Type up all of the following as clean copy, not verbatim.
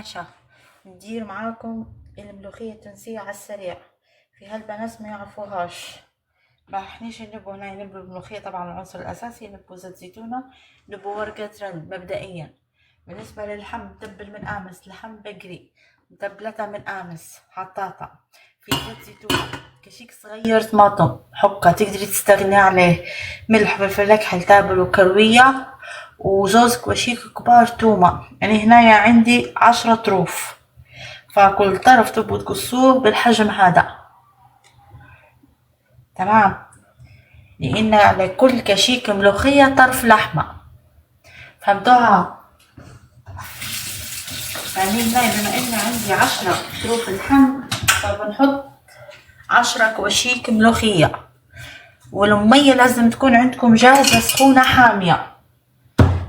عشا ندير معاكم الملوخية التونسية على السريع. في هالبنات ما يعرفوهاش. ما احنيش نبو هنا نبو الملوخية، طبعا العنصر الأساسي نبو زيت زيتونة، نبو ورقة رند مبدئيا. بالنسبة للحم متبل من أمس، لحم بقري متبلته من أمس حطاطة في زيت زيتون، كشيك صغير طماطم حقة تقدري تستغني عليه، ملح فلفل أكحل تابل وكروية، وزوز كواشيك كبار تومة. يعني هنايا عندي 10 طروف، فكل طرف تبغوا تقصوه بالحجم هذا، تمام؟ لأن على كل كشيك ملوخية طرف لحمة، فهمتوها؟ يعني هنا بما إن عندي 10 طروف لحم، فبنحط 10 كواشيك ملوخية. والمية لازم تكون عندكم جاهزة سخونة حامية.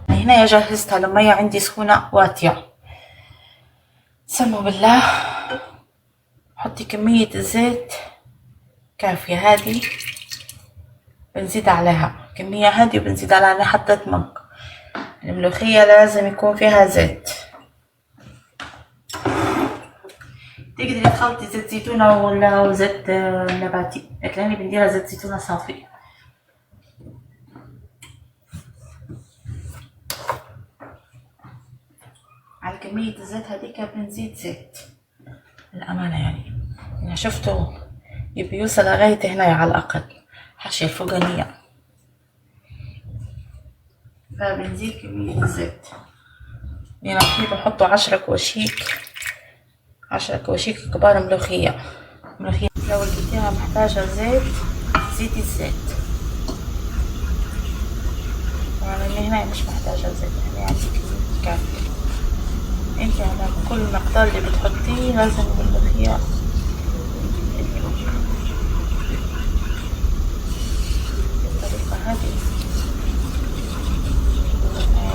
هنا جهزتها، المية عندي سخونة واتية. سموا بالله. حطي كمية الزيت كافية، هذه بنزيد عليها كمية هذه وبنزيد عليها حتى تمق. الملوخية لازم يكون فيها زيت. تقدري تخلطي زيت زيتونة ولا زيت نباتي، لكن أنا بنديرها زيت زيتونة صافي. على كمية الزيت هذيك بنزيد زيت الأمانة. يعني شفتوا يبي يوصل لغاية هنا على الأقل حشي الفوقانية، فبنزيد كمية الزيت. يعني في بحطوا 10 كواشيك، 10 كواشيك كبار ملوخية. لو لقيتيها محتاجة زيت زيدي الزيت. طبعا اللي هنا مش محتاجة زيت، يعني عندي كمية كافية. انت على كل مقدار اللي بتحطيه لازم الملوخية بالطريقة هذه.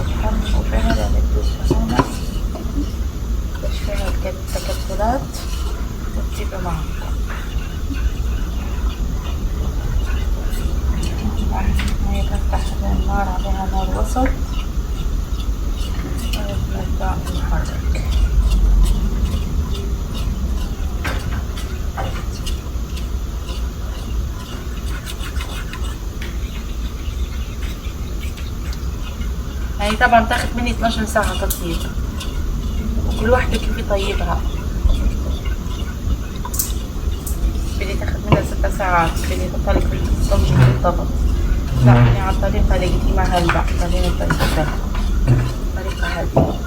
تحمقوا فيها لأن تدوس هنا مش فيها التكتلات وتجيبها معكم. هي بنفتح النار عليها نار وسط ونبدأ نحرك. هي طبعا تاخد مني 12 ساعة تطيب، وكل واحدة كيف يطيبها. بدي تاخد منها 6 ساعات، بدي تطلق في الصمج بالضبط. لا يعني على الطريقة اللي قديمة هلبا خليني الطريقة هذه.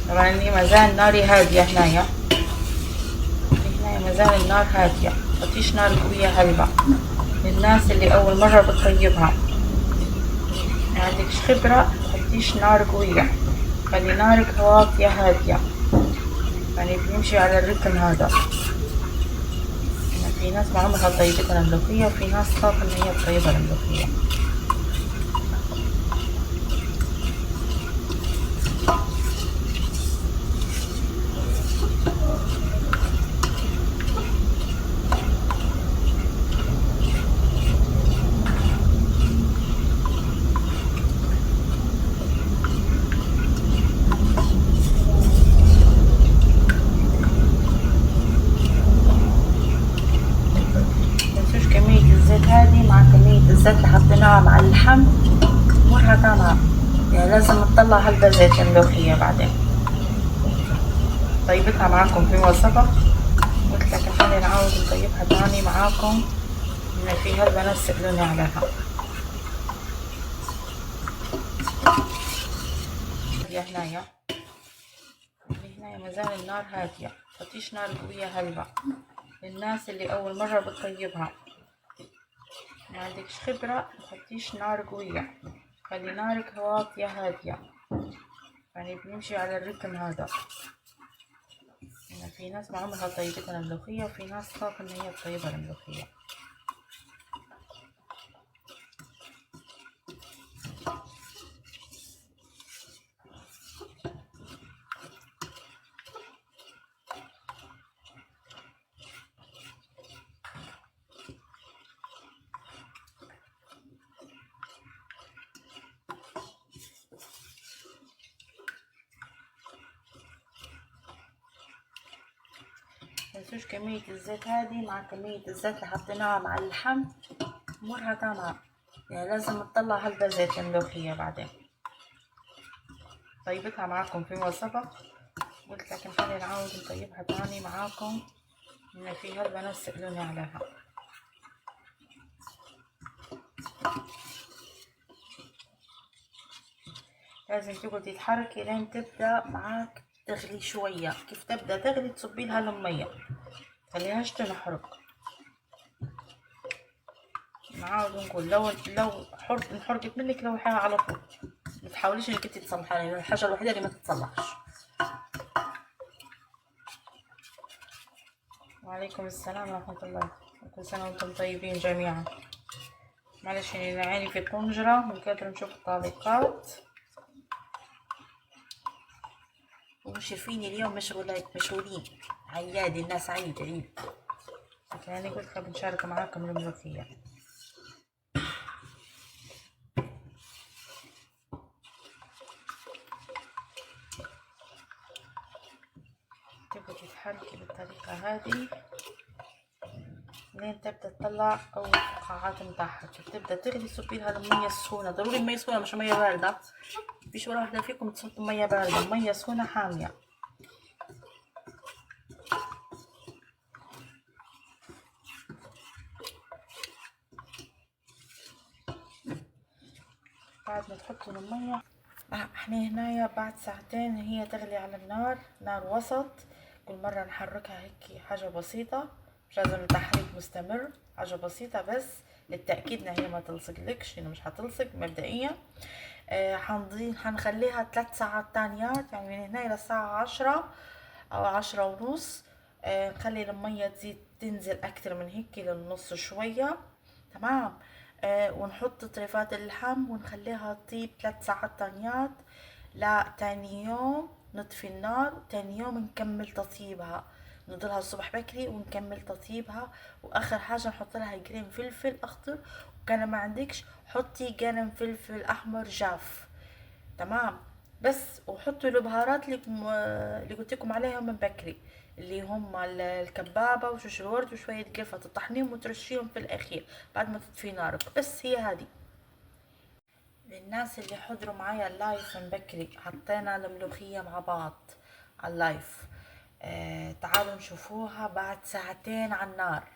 طبعا اني مازال ناري هادية هنايا مازال النار هادية، متحطيش نار قوية هلبا للناس اللي أول مرة بتطيبها. عندكش خبرة متحطيش نار قوية، خلي نارك واطية هادية، يعني بنمشي على الرتم هذا. يعني في ناس ما عمرها طيبتها الملوخية، وفي ناس خاف ان هي تطيبها الملوخية. متنسوش كمية الزيت هذه مع كمية الزيت اللي حطيناها مع اللحم مرة طالعة، يعني لازم تطلع هلبا زيت الملوخية. بعدين طيبتها معاكم في وصفة، قلت لك خلي نعاود نطيبها تاني معاكم، ان في هلبا ناس سألوني عليها. هنايا مازال النار هادية، متحطيش نار قوية هلبا للناس اللي أول مرة بتطيبها. ما عندكش خبرة متحطيش نار قوية، خلي نارك واطية هادية، يعني بنمشي على الرتم هذا. يعني في ناس ما عمرها طيبتها الملوخية، وفي ناس خاف ان هي تطيبها الملوخية. متنسوش كمية الزيت هذه مع كمية الزيت اللي حطيناها مع اللحم امورها تمام. يعني لازم تطلع هلبة زيت الملوخية بعدين. طيبتها معاكم فيما سبق، قلت لكن خلي نعاود نطيبها تاني معاكم، لأن في هلبة ناس سألوني عليها. لازم تقعدي تحركي لين تبدأ معاك تغلي شوية. كيف تبدأ تغلي تصبي لها المية، تخليهاش تنحرق. نعاود نقول لو انحرقت منك لوحيها على طول، ما تحاوليش انك انت تصلحيها، لان الحاجة الوحيدة اللي ما تتصلحش. وعليكم السلام ورحمة الله، وكل سنة وانتم طيبين جميعا. معلش اني عيني في طنجرة من كثر نشوف التعليقات، ومشرفين اليوم مشغولين، عيادي الناس عيد. لكن أنا قلت خلينا نشارك معاكم الملوخية. تبقى تتحركي بالطريقة هذه لين تبدأ تطلع أول فقاعات متاعها. تبدأ تغلي صبي لها المية السخونة، ضروري مية سخونة مش مية باردة. مفيش ولا واحدة فيكم تصب مية باردة، مية سخونة حامية. بعد ما تحطوا المية، احنا هنايا بعد ساعتين هي تغلي على النار، نار وسط. كل مرة نحركها هيك حاجة بسيطة، مش لازم التحريك مستمر، حاجة بسيطة بس للتأكيد ان هي ما تلصقلكش، انه مش هتلصق مبدئيا. حنخليها 3 ساعات تانيات، يعني من هنا للساعة 10 او 10 ونص. نخلي المية تزيد تنزل اكتر من هيك للنص شوية، تمام. ونحط طريفات اللحم ونخليها تطيب 3 ساعات تانيات. لا، تاني يوم نطفي النار، تاني يوم نكمل تطيبها، نضلها الصبح بكري ونكمل تطيبها. واخر حاجة نحط لها قرن فلفل اخضر، وكان ما عندكش حطي قرن فلفل احمر جاف، تمام. بس وحطوا البهارات اللي قلت لكم عليها من بكري، اللي هم الكبابة وشوش الورد وشوية قرفة الطحنين، وترشيهم في الأخير بعد ما تطفي نارك. بس هي هذه. للناس اللي حضروا معايا اللايف من بكري، حطينا الملوخية مع بعض على اللايف. تعالوا نشوفوها بعد ساعتين على النار،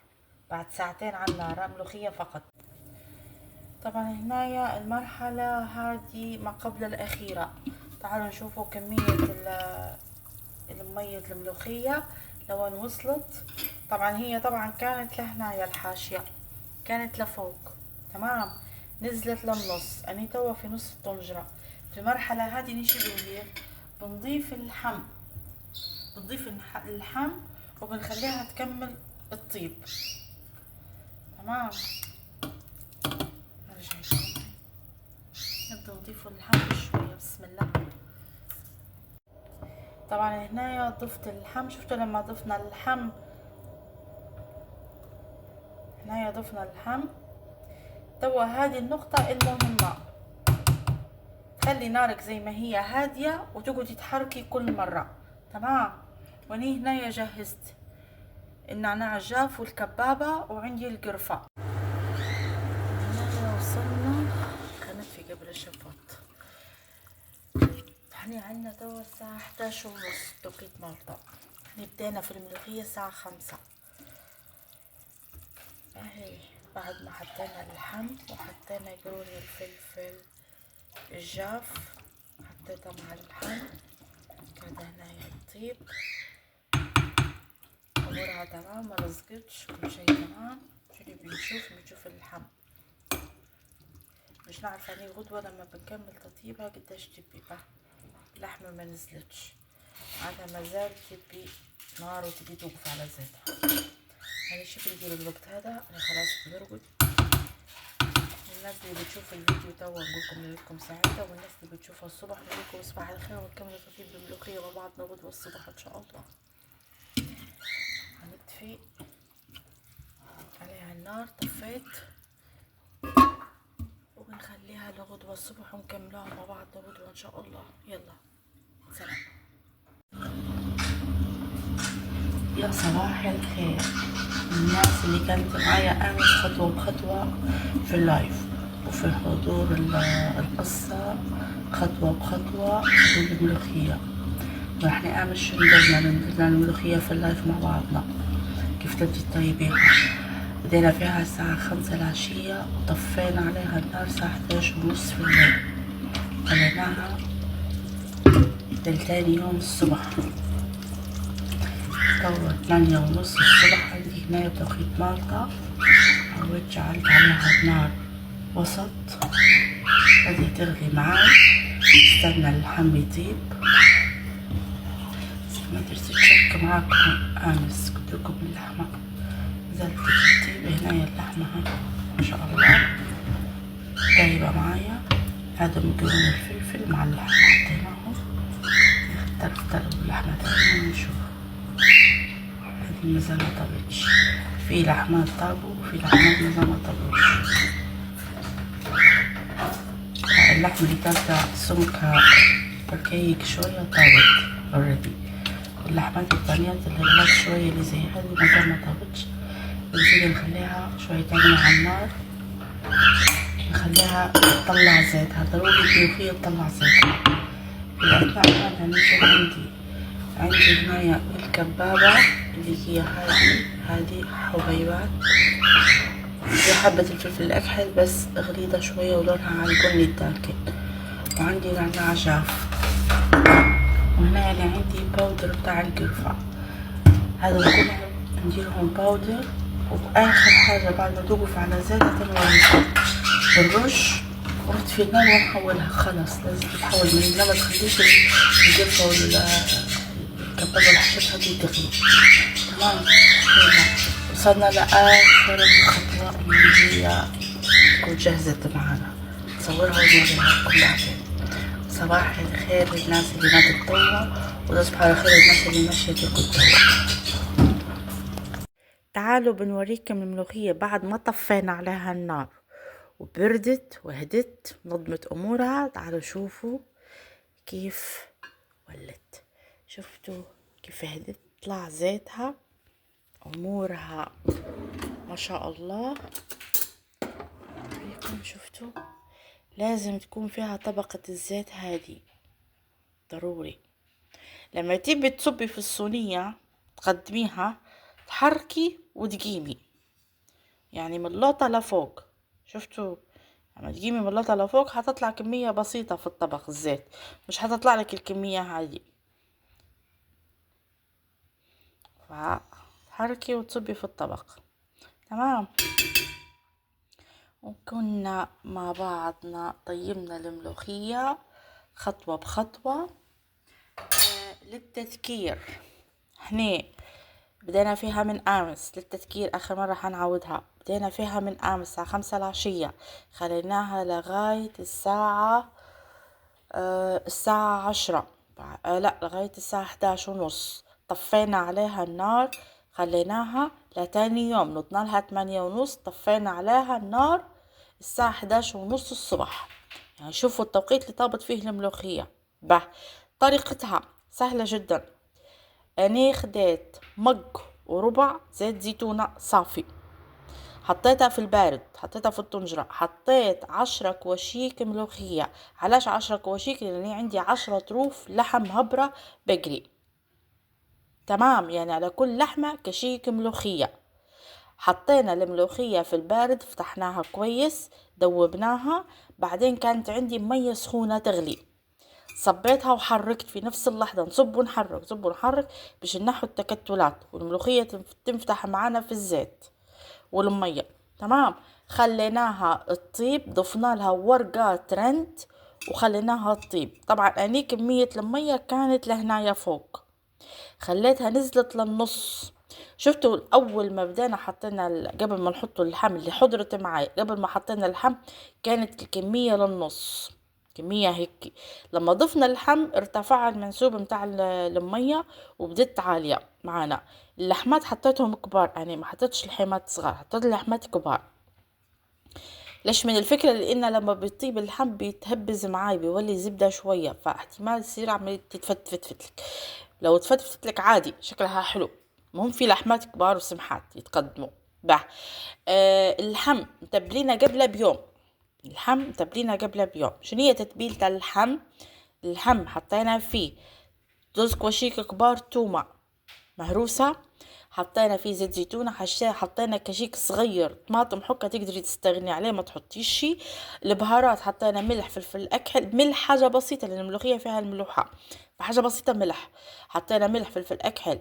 بعد ساعتين على النار ملوخية فقط. طبعا هنايا المرحلة هذه ما قبل الأخيرة. تعالوا نشوفوا كمية المية الملوخية لوين وصلت. طبعا هي طبعا كانت لهنايا الحاشية، كانت لفوق، تمام. نزلت للنص، أنا توا في نص الطنجرة. في المرحلة هذه نيجي بندير، بنضيف اللحم، بنضيف اللحم وبنخليها تكمل الطيب، تمام. نبدأ نضيف اللحم شوية، بسم الله. طبعا هنايا ضفت اللحم، شفتوا لما ضفنا اللحم، هنايا ضفنا اللحم. توا هذه النقطة المهمة، خلي نارك زي ما هي هادية وتقعدي تحركي كل مرة، تمام. واني هنايا جهزت النعناع الجاف والكبابة وعندي القرفة. هنايا وصلنا، كانت في قبل الشفاط. احنا عندنا توا الساعة 11 ونص توقيت مالطا. احنا بدينا في الملوخية الساعة 5. اهي بعد ما حطينا اللحم وحطينا قرون الفلفل الجاف، حطيتها مع اللحم كده هنايا الطيب، امورها تمام، ما لزقتش، كل شي تمام. شو اللي بنشوف اللحم، مش نعرف يعني غدوة لما بنكمل تطيبها قديش تبي اللحمة ما نزلتش، عادها مازال تبي نار وتبي توقف على زيتها. يعني شو بندير الوقت هذا، انا خلاص بنرقد. الناس اللي بتشوف الفيديو توا نقولكم ليلتكم سعيدة، والناس اللي بتشوفها الصبح نقولكم صباح الخير، ونكمل تطيب الملوخية مع بعضنا غدوة الصبح ان شاء الله. هنطفي عليها النار، طفيت، وبنخليها لغدوة الصبح ونكملوها مع بعضنا غدوة ان شاء الله. يلا سلام. يا صباح الخير الناس اللي كانت معايا امس خطوة بخطوة في اللايف وفي حضور القصة خطوة بخطوة بالملوخية. واحنا امس شو ندزنا الملوخية في اللايف مع بعضنا كيف تبدي تطيبيها. بدينا فيها الساعة 5 العشية وطفينا عليها النار الساعة 11:30 في الليل، خليناها لتاني يوم الصبح. تو 8:30 الصبح عندي هنا بتوقيت مالطا، عودت جعلت عليها النار وسط، بدأت تغلي معاي، استنى اللحم يطيب. ما درت تشك معاكم امس قلت لكم اللحمة زالت تطيب. هنايا اللحمة ما شاء الله طيبة معايا. هذا مكون الفلفل مع اللحمة حطيناهم تختلف اللحمة تاني. نشوف هذه مازال ما طابتش، في لحمات طابوا وفي لحمات مازال ما طابوش. اللحمة اللي تبدأ سمكها ركيك شوية طابت اوريدي، اللحمات التانيات اللي غلات شوية اللي زي هذه مازال ما طابتش. بنجي نخليها شوية تانية على النار، نخليها تطلع زيتها. ضروري الملوخية تطلع زيتها. في الأثناء هذا نجي عندي هنايا الكبابة اللي هي هذه حبيبات، في حبة الفلفل الأكحل بس غليظة شوية ولونها على البني الداكن، وعندي نعناع جاف، وهنا اللي عندي باودر بتاع القرفة. هذا كلهم نديرهم باودر. وآخر حاجة بعد ما توقف على زيتها تنوريها بالرش ونطفي النار ونحولها. خلاص لازم تتحول من ما تخليش القرفة والكبابة والحشيش هذي تغلي. تمام كده وصلنا لآخر الخطوة اللي هي تكون جهزت معانا. نصورها ونوريها لكم بعدين. صباح الخير للناس اللي ما تتطوع، وتصبح على خير الناس اللي مشيت القدام. تعالوا بنوريكم الملوخية بعد ما طفينا عليها النار وبردت وهدت نظمت أمورها. تعالوا شوفوا كيف ولت، شفتوا كيف هدت طلع زيتها، أمورها ما شاء الله. شفتوا لازم تكون فيها طبقة الزيت هذه ضروري. لما تيجي تصبي في الصينية تقدميها تحركي وتقيمي، يعني من اللوطة لفوق. شفتوا لما تقيمي من اللوطة لفوق هتطلع كمية بسيطة في الطبق الزيت، مش هتطلع لك الكمية هذه. فتحركي وتصبي في الطبق. تمام. وكنا مع بعضنا طيبنا الملوخية خطوة بخطوة. للتذكير احنا بدينا فيها من امس، للتذكير اخر مرة حنعودها، بدينا فيها من امس الساعة 5 العشية، خليناها لغاية الساعة 10 لا لغاية الساعة 11:30. طفينا عليها النار خليناها لتاني يوم نضنا لها 8:30. طفينا عليها النار الساعة 11:30 الصبح. يعني شوفوا التوقيت اللي طابت فيه الملوخية. طريقتها سهلة جدا. أنا خديت مج وربع زيت زيتونة صافي، حطيتها في البارد، حطيتها في الطنجرة، حطيت 10 كواشيك ملوخية. علاش 10 كواشيك؟ لأني عندي 10 طروف لحم هبرة بقري. تمام، يعني على كل لحمة كشيك ملوخية. حطينا الملوخية في البارد، فتحناها كويس، دوبناها. بعدين كانت عندي مية سخونة تغلي، صبيتها وحركت في نفس اللحظة. نصب ونحرك نصب ونحرك باش نحو التكتلات والملوخية تنفتح معانا في الزيت والمية. تمام. خليناها تطيب، ضفنا لها ورقات رند وخليناها تطيب. طبعا اني كمية المية كانت لهنايا فوق، خليتها نزلت للنص. شفتوا اول ما بدينا حطينا قبل ما نحط اللحم اللي حضرت معي، قبل ما حطينا اللحم كانت الكمية للنص، كمية هيك. لما ضفنا اللحم ارتفع المنسوب متاع المية وبدت عالية معانا. اللحمات حطيتهم كبار، يعني ما حطيتش لحمات صغار، حطيت لحمات كبار. ليش؟ من الفكرة لان لما بيطيب اللحم بيتهبز معاي، بيولي زبدة شوية، فاحتمال يصير عملية تتفتفتلك. لو تفتفتلك عادي شكلها حلو، المهم في لحمات كبار وسمحات يتقدموا. به اللحم تبلينا قبله بيوم. اللحم تبلينا قبله بيوم. شنو هي تتبيلة اللحم؟ اللحم حطينا فيه جوز كواشيك كبار تومة مهروسة، حطينا فيه زيت زيتونة حطينا كشيك صغير طماطم حكة تقدري تستغني عليه ما تحطيش شي. البهارات حطينا ملح فلفل أكل، ملح حاجة بسيطة لأن الملوخية فيها الملوحة، فحاجة بسيطة ملح. حطينا ملح فلفل أكل،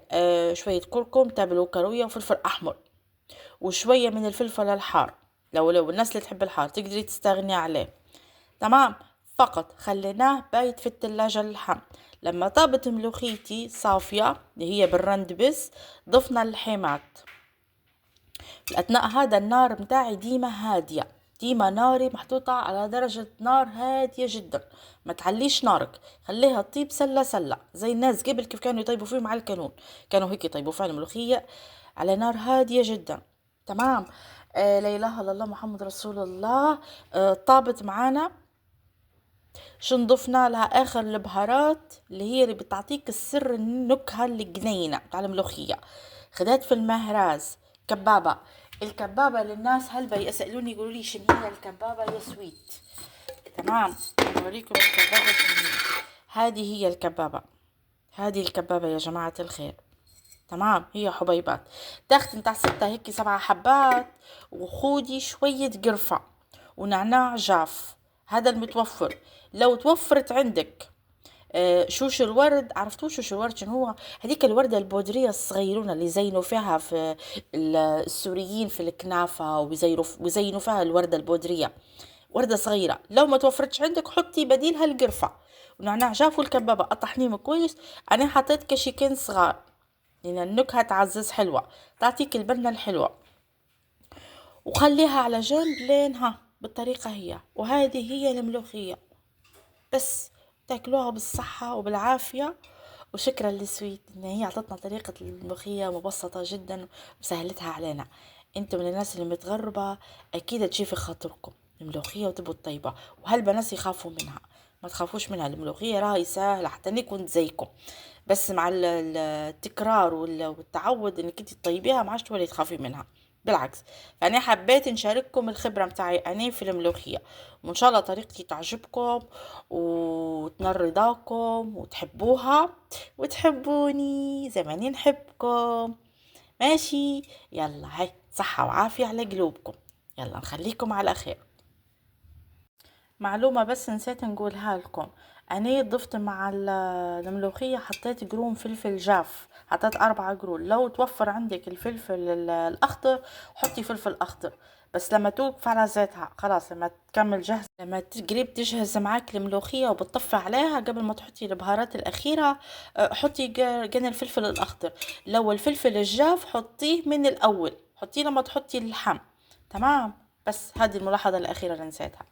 شوية كركم تابل وكروية وفلفل أحمر وشوية من الفلفل الحار. لو الناس اللي تحب الحار تقدري تستغني عليه. تمام. فقط خليناه بايت في التلاجة اللحم. لما طابت ملوخيتي صافية اللي هي بالرند بس، ضفنا اللحمات. أثناء هذا النار متاعي ديما هادية، ديما ناري محطوطة على درجة نار هادية جدا، ما تعليش نارك، خليها تطيب سلة سلة زي الناس قبل كيف كانوا يطيبوا فيه مع الكانون، كانوا هيك يطيبوا فيه الملوخية على نار هادية جدا. تمام. لا إله إلا الله محمد رسول الله. طابت معانا. شو نضفنا لها اخر البهارات اللي هي اللي بتعطيك السر النكهة الجنينة بتاع الملوخية. خدات في المهراز كبابة. الكبابة للناس هل يسألوني يقولوا لي شنو هي الكبابة يا سويت. تمام. اوريكم الكبابة شنو هي. هذه هي الكبابة. هذه الكبابة يا جماعة الخير. تمام. هي حبيبات تاخد انت ستة هيك 7 حبات، وخودي شوية قرفة ونعناع جاف، هذا المتوفر. لو توفرت عندك شوش الورد، عرفتوا شوش الورد شنو هو؟ هذيك الوردة البودرية الصغيرونة اللي زينوا فيها في السوريين في الكنافة، ويزينوا فيها الوردة البودرية، وردة صغيرة. لو ما توفرتش عندك حطي بديلها القرفة ونعناع جاف والكبابة اطحنيهم كويس. انا حطيت كشيكين صغار لان النكهة تعزز حلوة، تعطيك البنة الحلوة. وخليها على جنب لينها بالطريقة هي. وهذه هي الملوخية بس. تاكلوها بالصحة وبالعافية. وشكرا لسويت ان هي عطتنا طريقة الملوخية مبسطة جدا وسهلتها علينا. انتم من الناس اللي متغربة اكيد تجي في خاطركم الملوخية وتبقوا طيبة، وهالبنات يخافوا منها. ما تخافوش منها، الملوخية راهي سهلة حتى اني كنت زيكم، بس مع التكرار والتعود انك انت تطيبيها ما عادش تولي تخافي منها، بالعكس. فانا حبيت نشارككم الخبرة متاعي انا في الملوخية، وان شاء الله طريقتي تعجبكم وتنال رضاكم وتحبوها وتحبوني زي ما أنا نحبكم. ماشي. يلا هاي صحة وعافية على قلوبكم. يلا نخليكم على خير. معلومة بس نسيت نقولها لكم، أنا ضفت مع الملوخية حطيت قرون فلفل جاف، حطيت 4 قرون. لو توفر عندك الفلفل الأخضر حطي فلفل أخضر، بس لما توقف على زيتها خلاص، لما تكمل جهز، لما قريب تجهز معاك الملوخية وبتطفي عليها قبل ما تحطي البهارات الأخيرة، حطي قرن الفلفل الأخضر. لو الفلفل الجاف حطيه من الأول، حطيه لما تحطي اللحم. تمام. بس هذه الملاحظة الأخيرة اللي نسيتها.